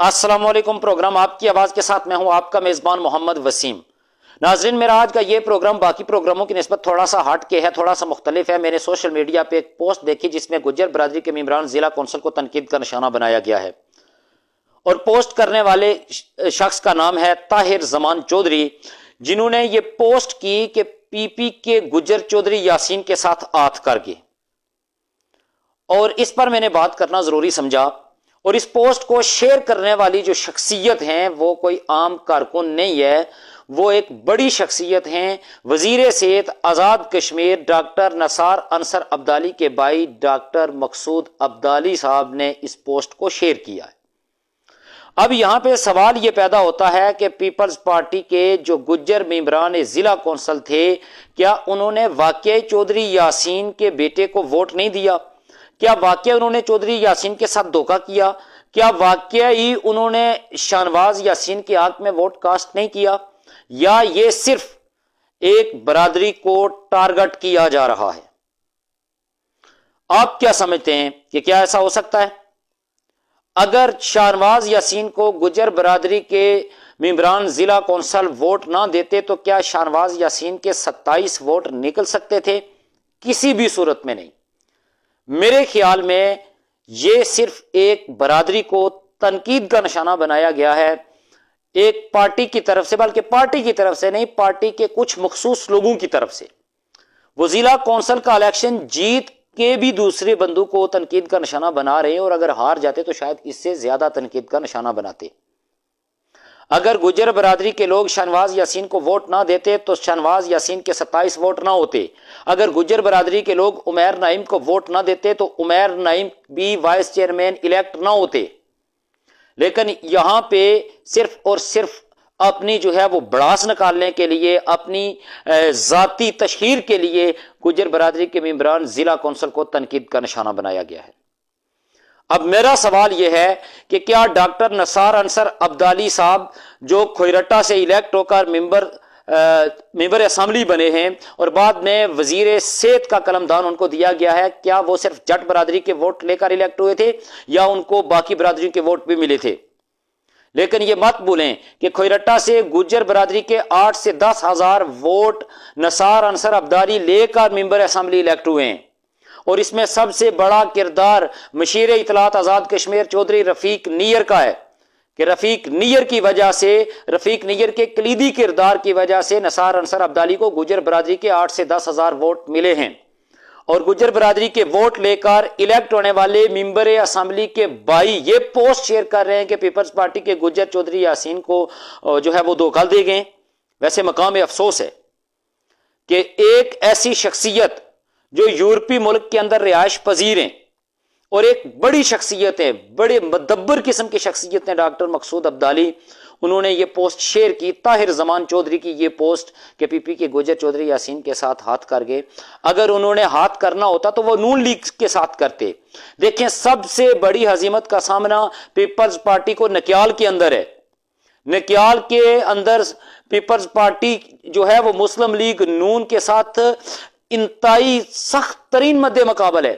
السلام علیکم۔ پروگرام آپ کی آواز کے ساتھ میں ہوں آپ کا میزبان محمد وسیم۔ ناظرین، میرا آج کا یہ پروگرام باقی پروگراموں کی نسبت تھوڑا سا ہٹ کے ہے، تھوڑا سا مختلف ہے۔ میں نے سوشل میڈیا پہ ایک پوسٹ دیکھی جس میں گجر برادری کے ممبران ضلع کونسل کو تنقید کا نشانہ بنایا گیا ہے، اور پوسٹ کرنے والے شخص کا نام ہے طاہر زمان چودھری، جنہوں نے یہ پوسٹ کی کہ پی پی کے گجر چودھری یاسین کے ساتھ آتھ کر کے، اور اس پر میں نے بات کرنا ضروری سمجھا۔ اور اس پوسٹ کو شیئر کرنے والی جو شخصیت ہیں وہ کوئی عام کارکن نہیں ہے، وہ ایک بڑی شخصیت ہیں۔ وزیر صحت آزاد کشمیر ڈاکٹر نثار انصر عبدالی کے بھائی ڈاکٹر مقصود عبدالی صاحب نے اس پوسٹ کو شیئر کیا ہے۔ اب یہاں پہ سوال یہ پیدا ہوتا ہے کہ پیپلز پارٹی کے جو گجر ممبران ضلع کونسل تھے، کیا انہوں نے واقعی چودھری یاسین کے بیٹے کو ووٹ نہیں دیا؟ کیا واقعی انہوں نے چودھری یاسین کے ساتھ دھوکہ کیا؟ کیا واقعی انہوں نے شاہنواز یاسین کے حق میں ووٹ کاسٹ نہیں کیا؟ یا یہ صرف ایک برادری کو ٹارگٹ کیا جا رہا ہے؟ آپ کیا سمجھتے ہیں کہ کیا ایسا ہو سکتا ہے؟ اگر شاہنواز یاسین کو گجر برادری کے ممبران ضلع کونسل ووٹ نہ دیتے تو کیا شاہنواز یاسین کے 27 ووٹ نکل سکتے تھے؟ کسی بھی صورت میں نہیں۔ میرے خیال میں یہ صرف ایک برادری کو تنقید کا نشانہ بنایا گیا ہے، ایک پارٹی کی طرف سے، بلکہ پارٹی کی طرف سے نہیں، پارٹی کے کچھ مخصوص لوگوں کی طرف سے۔ وہ ضلع کونسل کا الیکشن جیت کے بھی دوسرے بندوں کو تنقید کا نشانہ بنا رہے ہیں، اور اگر ہار جاتے تو شاید اس سے زیادہ تنقید کا نشانہ بناتے۔ اگر گجر برادری کے لوگ شاہنواز یاسین کو ووٹ نہ دیتے تو شاہنواز یاسین کے 27 ووٹ نہ ہوتے۔ اگر گجر برادری کے لوگ عمیر نعیم کو ووٹ نہ دیتے تو عمیر نعیم بھی وائس چیئرمین الیکٹ نہ ہوتے۔ لیکن یہاں پہ صرف اور صرف اپنی جو ہے وہ بڑاس نکالنے کے لیے، اپنی ذاتی تشہیر کے لیے گجر برادری کے ممبران ضلع کونسل کو تنقید کا نشانہ بنایا گیا ہے۔ اب میرا سوال یہ ہے کہ کیا ڈاکٹر نثار انصر عبدالی صاحب جو کھوئرٹا سے الیکٹ ہو کر ممبر اسمبلی بنے ہیں اور بعد میں وزیر صحت کا قلمدان ان کو دیا گیا ہے، کیا وہ صرف جٹ برادری کے ووٹ لے کر الیکٹ ہوئے تھے یا ان کو باقی برادری کے ووٹ بھی ملے تھے؟ لیکن یہ مت بھولیں کہ کھوئرٹا سے گجر برادری کے 8 سے 10 ہزار ووٹ نثار انصر عبدالی لے کر ممبر اسمبلی الیکٹ ہوئے ہیں، اور اس میں سب سے بڑا کردار مشیر اطلاعات آزاد کشمیر چودھری رفیق نیر کا ہے، کہ رفیق نیر کی وجہ سے، رفیق نیر کے کلیدی کردار کی وجہ سے نثار انصر عبدالی کو گجر برادری کے 8 سے 10 ہزار ووٹ ملے ہیں۔ اور گجر برادری کے ووٹ لے کر الیکٹ ہونے والے ممبر اسمبلی کے بھائی یہ پوسٹ شیئر کر رہے ہیں کہ پیپلز پارٹی کے گجر چودھری یاسین کو جو ہے وہ دھوکہ دے گئے۔ ویسے مقام افسوس ہے کہ ایک ایسی شخصیت جو یورپی ملک کے اندر رہائش پذیر ہیں اور ایک بڑی شخصیت ہے، بڑے مدبر قسم کی شخصیت ہیں، ڈاکٹر مقصود عبدالی، انہوں نے یہ پوسٹ شیئر کی، طاہر زمان چودھری کی یہ پوسٹ کہ پی پی کے گجر چودھری یاسین کے ساتھ ہاتھ کر گئے۔ اگر انہوں نے ہاتھ کرنا ہوتا تو وہ نون لیگ کے ساتھ کرتے۔ دیکھیں، سب سے بڑی ہزیمت کا سامنا پیپلز پارٹی کو نکیال کے اندر ہے۔ نکیال کے اندر پیپلز پارٹی جو ہے وہ مسلم لیگ نون کے ساتھ انتہائی سخت ترین مد مقابل ہے،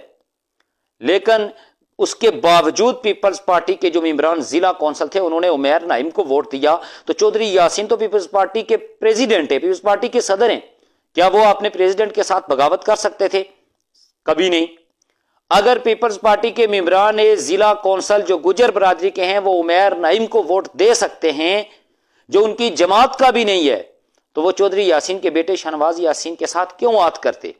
لیکن اس کے باوجود پیپلز پارٹی کے جو ممبران ضلع کونسل تھے انہوں نے عمیر نعیم کو ووٹ دیا۔ تو چودھری یاسین تو پیپلز پارٹی کے پریزیڈنٹ ہیں، پیپلز پارٹی کے صدر ہیں، کیا وہ اپنے پریزیڈنٹ کے ساتھ بغاوت کر سکتے تھے؟ کبھی نہیں۔ اگر پیپلز پارٹی کے ممبران ضلع کونسل جو گجر برادری کے ہیں وہ عمیر نعیم کو ووٹ دے سکتے ہیں جو ان کی جماعت کا بھی نہیں ہے، تو وہ چودھری یاسین کے بیٹے شاہنواز یاسین کے ساتھ کیوں آت کرتے؟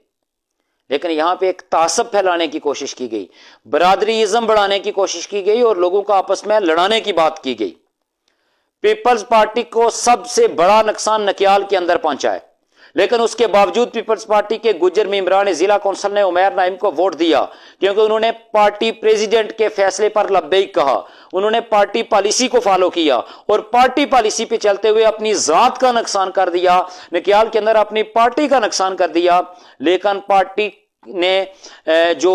لیکن یہاں پہ ایک تعصب پھیلانے کی کوشش کی گئی، برادری ازم بڑھانے کی کوشش کی گئی اور لوگوں کو آپس میں لڑانے کی بات کی گئی۔ پیپلز پارٹی کو سب سے بڑا نقصان نکیال کے اندر پہنچا ہے، لیکن اس کے باوجود پیپلز پارٹی کے گجر ممبران ضلع کونسل نے عمیر نعیم کو ووٹ دیا، کیونکہ انہوں نے پارٹی پریزیڈنٹ کے فیصلے پر لبیک کہا، انہوں نے پارٹی پالیسی کو فالو کیا اور پارٹی پالیسی پہ چلتے ہوئے اپنی ذات کا نقصان کر دیا، نکیال کے اندر اپنی پارٹی کا نقصان کر دیا۔ لیکن پارٹی نے جو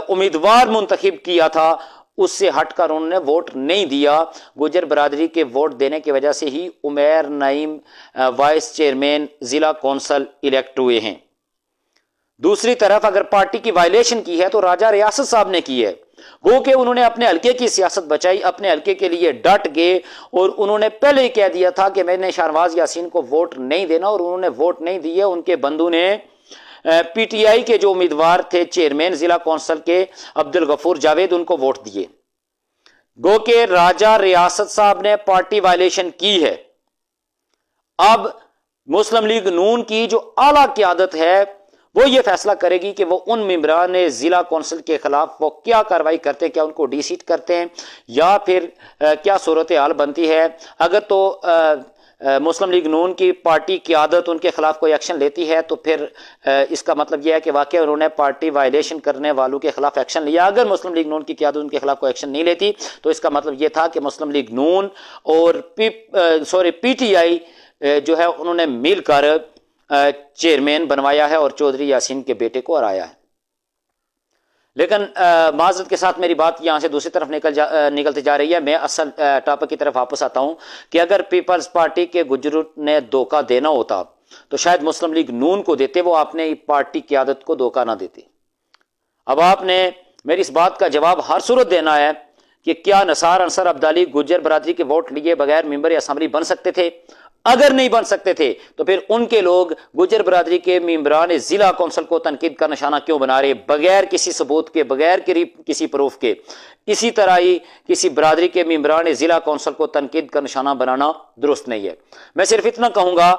امیدوار منتخب کیا تھا اس سے ہٹ کر انہوں نے ووٹ نہیں دیا۔ گجر برادری کے ووٹ دینے کی وجہ سے ہی عمیر نعیم وائس چیئرمین ضلع کونسل الیکٹ ہوئے ہیں۔ دوسری طرف اگر پارٹی کی وائلیشن کی ہے تو راجہ ریاست صاحب نے کی ہے۔ وہ کہ انہوں نے اپنے حلقے کی سیاست بچائی، اپنے حلقے کے لیے ڈٹ گئے، اور انہوں نے پہلے ہی کہہ دیا تھا کہ میں نے شاہنواز یاسین کو ووٹ نہیں دینا، اور انہوں نے ووٹ نہیں دیے۔ ان کے بندوں نے پی ٹی آئی کے جو امیدوار تھے چیئرمین ضلع کونسل کے عبدالغفور جاوید، ان کو ووٹ دیے۔ گو کہ راجہ ریاست صاحب نے پارٹی وائلیشن کی ہے۔ اب مسلم لیگ نون کی جو اعلیٰ قیادت ہے وہ یہ فیصلہ کرے گی کہ وہ ان ممبران ضلع کونسل کے خلاف وہ کیا کارروائی کرتے ہیں، کیا ان کو ڈی سیٹ کرتے ہیں یا پھر کیا صورتحال بنتی ہے۔ اگر تو مسلم لیگ نون کی پارٹی قیادت ان کے خلاف کوئی ایکشن لیتی ہے تو پھر اس کا مطلب یہ ہے کہ واقعی انہوں نے پارٹی وائلیشن کرنے والوں کے خلاف ایکشن لیا۔ اگر مسلم لیگ نون کی قیادت ان کے خلاف کوئی ایکشن نہیں لیتی تو اس کا مطلب یہ تھا کہ مسلم لیگ نون اور پی ٹی آئی جو ہے انہوں نے مل کر چیئرمین بنوایا ہے اور چودھری یاسین کے بیٹے کو ہرایا ہے۔ لیکن معذرت کے ساتھ میری بات یہاں سے دوسری طرف نکلتی جا رہی ہے۔ میں اصل ٹاپک کی طرف واپس آتا ہوں کہ اگر پیپلز پارٹی کے گجروں نے دھوکہ دینا ہوتا تو شاید مسلم لیگ نون کو دیتے، وہ اپنے پارٹی قیادت کو دھوکہ نہ دیتے۔ اب آپ نے میری اس بات کا جواب ہر صورت دینا ہے کہ کیا نثار انصر عبدالی گجر برادری کے ووٹ لیے بغیر ممبر اسمبلی بن سکتے تھے؟ اگر نہیں بن سکتے تھے تو پھر ان کے لوگ گجر برادری کے ممبران ضلع کونسل کو تنقید کا نشانہ کیوں بنا رہے، بغیر کسی ثبوت کے، بغیر کسی پروف کے؟ اسی طرح ہی کسی برادری کے ممبران ضلع کونسل کو تنقید کا نشانہ بنانا درست نہیں ہے۔ میں صرف اتنا کہوں گا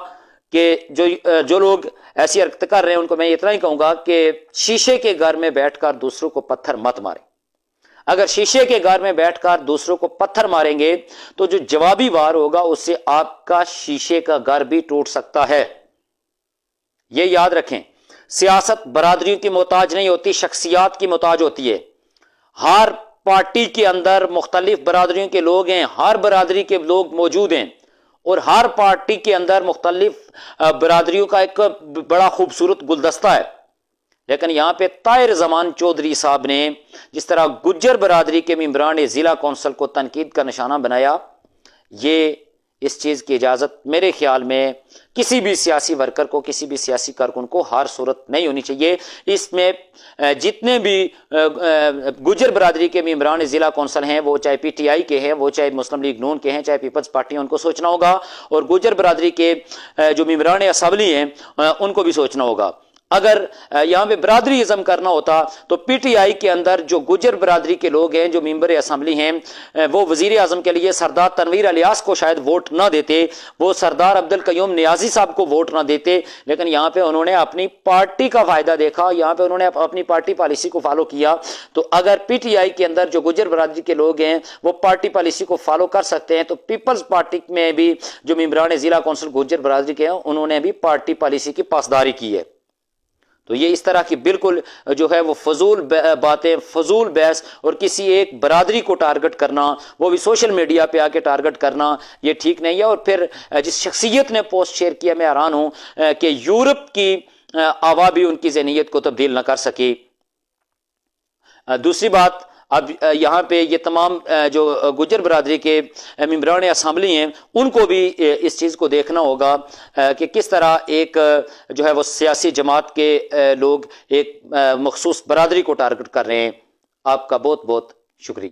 کہ جو لوگ ایسی حرکت کر رہے ہیں ان کو میں اتنا ہی کہوں گا کہ شیشے کے گھر میں بیٹھ کر دوسروں کو پتھر مت ماریں۔ اگر شیشے کے گھر میں بیٹھ کر دوسروں کو پتھر ماریں گے تو جو جوابی وار ہوگا اس سے آپ کا شیشے کا گھر بھی ٹوٹ سکتا ہے۔ یہ یاد رکھیں، سیاست برادریوں کی محتاج نہیں ہوتی، شخصیات کی محتاج ہوتی ہے۔ ہر پارٹی کے اندر مختلف برادریوں کے لوگ ہیں، ہر برادری کے لوگ موجود ہیں، اور ہر پارٹی کے اندر مختلف برادریوں کا ایک بڑا خوبصورت گلدستہ ہے۔ لیکن یہاں پہ طاہر زمان چودھری صاحب نے جس طرح گجر برادری کے ممبران ضلع کونسل کو تنقید کا نشانہ بنایا، یہ اس چیز کی اجازت میرے خیال میں کسی بھی سیاسی ورکر کو، کسی بھی سیاسی کارکن کو ہر صورت نہیں ہونی چاہیے۔ اس میں جتنے بھی گجر برادری کے ممبران ضلع کونسل ہیں، وہ چاہے پی ٹی آئی کے ہیں، وہ چاہے مسلم لیگ نون کے ہیں، چاہے پیپلز پارٹی ہیں، ان کو سوچنا ہوگا، اور گجر برادری کے جو ممبران اسمبلی ہیں ان کو بھی سوچنا ہوگا۔ اگر یہاں پہ برادری ازم کرنا ہوتا تو پی ٹی آئی کے اندر جو گجر برادری کے لوگ ہیں، جو ممبر اسمبلی ہیں، وہ وزیر اعظم کے لیے سردار تنویر الیاس کو شاید ووٹ نہ دیتے، وہ سردار عبدالقیوم نیازی صاحب کو ووٹ نہ دیتے، لیکن یہاں پہ انہوں نے اپنی پارٹی کا فائدہ دیکھا، یہاں پہ انہوں نے اپنی پارٹی پالیسی کو فالو کیا۔ تو اگر پی ٹی آئی کے اندر جو گجر برادری کے لوگ ہیں وہ پارٹی پالیسی کو فالو کر سکتے ہیں، تو پیپلز پارٹی میں بھی جو ممبران ضلع کونسل گجر برادری کے ہیں انہوں نے بھی پارٹی پالیسی کی پاسداری کی ہے۔ تو یہ اس طرح کی بالکل جو ہے وہ فضول باتیں، فضول بحث، اور کسی ایک برادری کو ٹارگٹ کرنا، وہ بھی سوشل میڈیا پہ آ کے ٹارگٹ کرنا، یہ ٹھیک نہیں ہے۔ اور پھر جس شخصیت نے پوسٹ شیئر کیا، میں حیران ہوں کہ یورپ کی آوا بھی ان کی ذہنیت کو تبدیل نہ کر سکی۔ دوسری بات، اب یہاں پہ یہ تمام جو گجر برادری کے ممبران اسمبلی ہیں ان کو بھی اس چیز کو دیکھنا ہوگا کہ کس طرح ایک جو ہے وہ سیاسی جماعت کے لوگ ایک مخصوص برادری کو ٹارگٹ کر رہے ہیں۔ آپ کا بہت بہت شکریہ۔